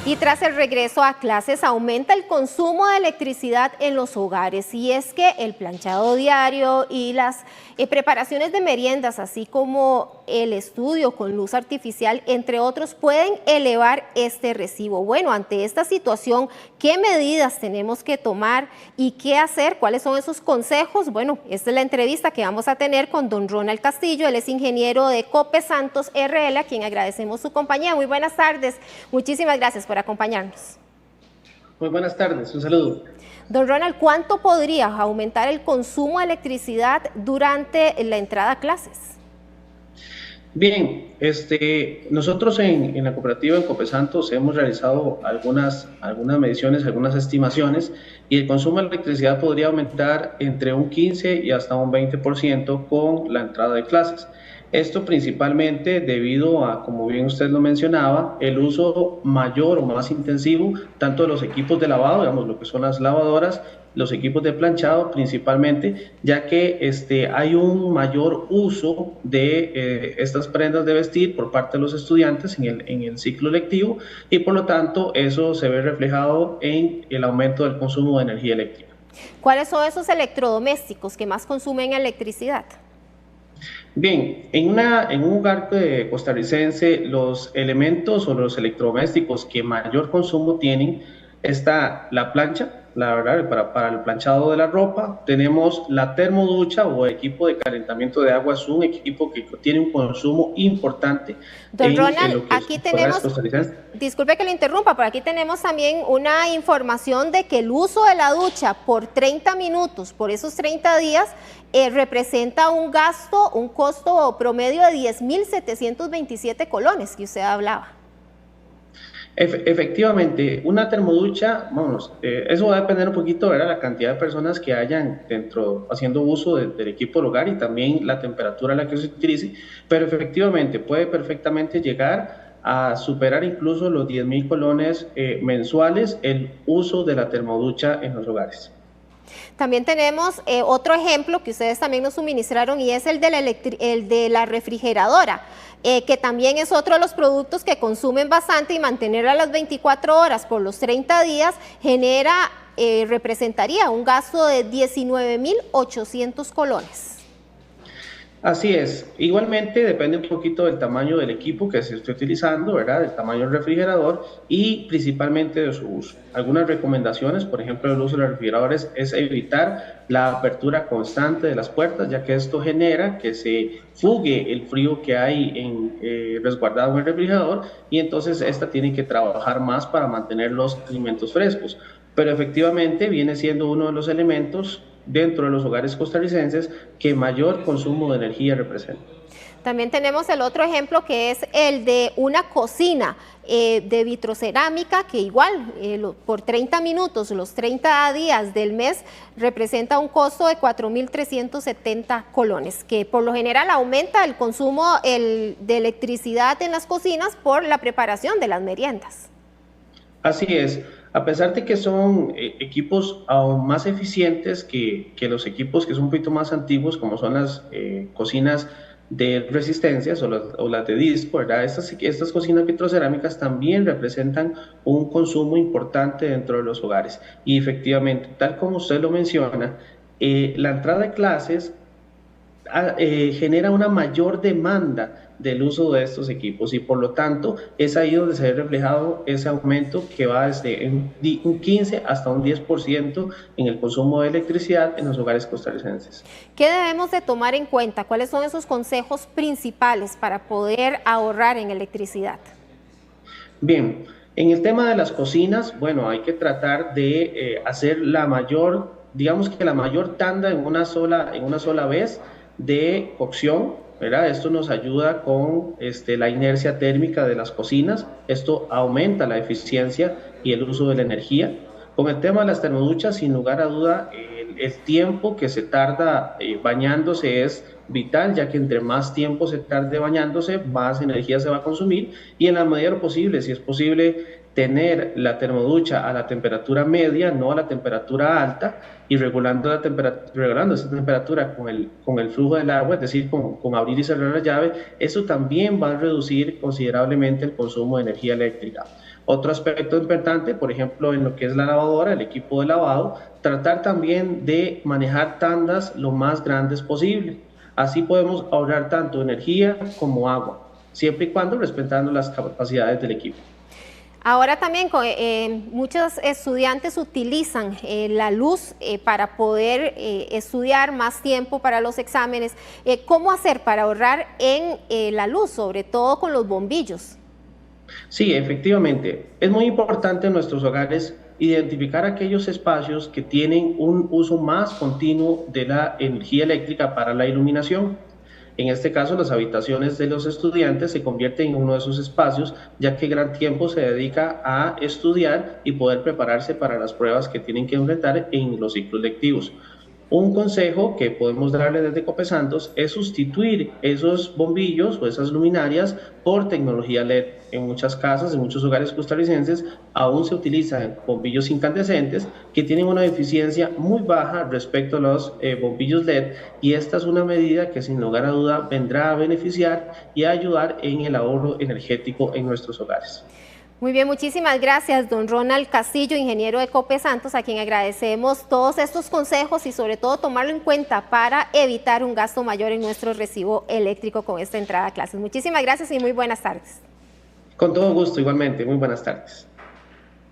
Y tras el regreso a clases aumenta el consumo de electricidad en los hogares, y es que el planchado diario y las preparaciones de meriendas, así como el estudio con luz artificial, entre otros, pueden elevar este recibo. Bueno, ante esta situación, ¿qué medidas tenemos que tomar y qué hacer? ¿Cuáles son esos consejos? Bueno, esta es la entrevista que vamos a tener con don Ronald Castillo. Él es ingeniero de Copesantos RL, a quien agradecemos su compañía. Muy buenas tardes. Muchísimas gracias por acompañarnos. Muy buenas tardes, un saludo. Don Ronald, ¿cuánto podría aumentar el consumo de electricidad durante la entrada a clases? Bien, nosotros en la cooperativa en Copesantos hemos realizado algunas mediciones, algunas estimaciones, y el consumo de electricidad podría aumentar entre un 15 y hasta un 20% con la entrada de clases. Esto principalmente debido a, como bien usted lo mencionaba, el uso mayor o más intensivo tanto de los equipos de lavado, digamos lo que son las lavadoras, los equipos de planchado principalmente, ya que hay un mayor uso de estas prendas de vestir por parte de los estudiantes en el ciclo lectivo, y por lo tanto eso se ve reflejado en el aumento del consumo de energía eléctrica. ¿Cuáles son esos electrodomésticos que más consumen electricidad? Bien, en un hogar costarricense, los elementos o los electrodomésticos que mayor consumo tienen está la plancha, la verdad, para el planchado de la ropa. Tenemos la termoducha o equipo de calentamiento de agua, es un equipo que tiene un consumo importante. Don Ronald, aquí tenemos, disculpe que le interrumpa, pero aquí tenemos también una información de que el uso de la ducha por 30 minutos, por esos 30 días, representa un costo promedio de 10.727 colones que usted hablaba. Efectivamente, una termoducha, eso va a depender un poquito de la cantidad de personas que hayan haciendo uso del equipo del hogar y también la temperatura a la que se utilice, pero efectivamente puede perfectamente llegar a superar incluso los 10.000 colones mensuales el uso de la termoducha en los hogares. También tenemos otro ejemplo que ustedes también nos suministraron, y es el de la refrigeradora, que también es otro de los productos que consumen bastante, y mantenerla a las 24 horas por los 30 días representaría un gasto de 19.800 colones. Así es, igualmente depende un poquito del tamaño del equipo que se esté utilizando, ¿verdad? Del tamaño del refrigerador y principalmente de su uso. Algunas recomendaciones, por ejemplo, el uso de los refrigeradores es evitar la apertura constante de las puertas, ya que esto genera que se fugue el frío que hay resguardado en el refrigerador, y entonces esta tiene que trabajar más para mantener los alimentos frescos. Pero efectivamente viene siendo uno de los elementos dentro de los hogares costarricenses que mayor consumo de energía representa. También tenemos el otro ejemplo, que es el de una cocina de vitrocerámica, que igual por 30 minutos, los 30 días del mes, representa un costo de 4.370 colones, que por lo general aumenta el consumo de electricidad en las cocinas por la preparación de las meriendas. Así es. A pesar de que son equipos aún más eficientes que los equipos que son un poquito más antiguos, como son las cocinas de resistencias o las de disco, ¿verdad? Estas cocinas vitrocerámicas también representan un consumo importante dentro de los hogares. Y efectivamente, tal como usted lo menciona, la entrada de clases genera una mayor demanda del uso de estos equipos, y por lo tanto es ahí donde se ve reflejado ese aumento que va desde un 15 hasta un 10% en el consumo de electricidad en los hogares costarricenses. ¿Qué debemos de tomar en cuenta? ¿Cuáles son esos consejos principales para poder ahorrar en electricidad? Bien, en el tema de las cocinas, bueno, hay que tratar de hacer la mayor tanda en una sola vez de cocción, ¿verdad? Esto nos ayuda con la inercia térmica de las cocinas. Esto aumenta la eficiencia y el uso de la energía. Con el tema de las termoduchas, sin lugar a duda, el tiempo que se tarda bañándose es vital, ya que entre más tiempo se tarde bañándose, más energía se va a consumir, y en la medida de lo posible, si es posible, tener la termoducha a la temperatura media, no a la temperatura alta, y regulando esa temperatura con el flujo del agua, es decir, con abrir y cerrar la llave. Eso también va a reducir considerablemente el consumo de energía eléctrica. Otro aspecto importante, por ejemplo, en lo que es la lavadora, el equipo de lavado, tratar también de manejar tandas lo más grandes posible. Así podemos ahorrar tanto energía como agua, siempre y cuando respetando las capacidades del equipo. Ahora también muchos estudiantes utilizan la luz para poder estudiar más tiempo para los exámenes. ¿Cómo hacer para ahorrar en la luz, sobre todo con los bombillos? Sí, efectivamente. Es muy importante en nuestros hogares identificar aquellos espacios que tienen un uso más continuo de la energía eléctrica para la iluminación. En este caso, las habitaciones de los estudiantes se convierten en uno de esos espacios, ya que gran tiempo se dedica a estudiar y poder prepararse para las pruebas que tienen que enfrentar en los ciclos lectivos. Un consejo que podemos darle desde Copesantos es sustituir esos bombillos o esas luminarias por tecnología LED. En muchas casas, en muchos hogares costarricenses, aún se utilizan bombillos incandescentes que tienen una eficiencia muy baja respecto a los bombillos LED, y esta es una medida que sin lugar a duda vendrá a beneficiar y a ayudar en el ahorro energético en nuestros hogares. Muy bien, muchísimas gracias, don Ronald Castillo, ingeniero de Copesantos, a quien agradecemos todos estos consejos y sobre todo tomarlo en cuenta para evitar un gasto mayor en nuestro recibo eléctrico con esta entrada a clases. Muchísimas gracias y muy buenas tardes. Con todo gusto, igualmente. Muy buenas tardes.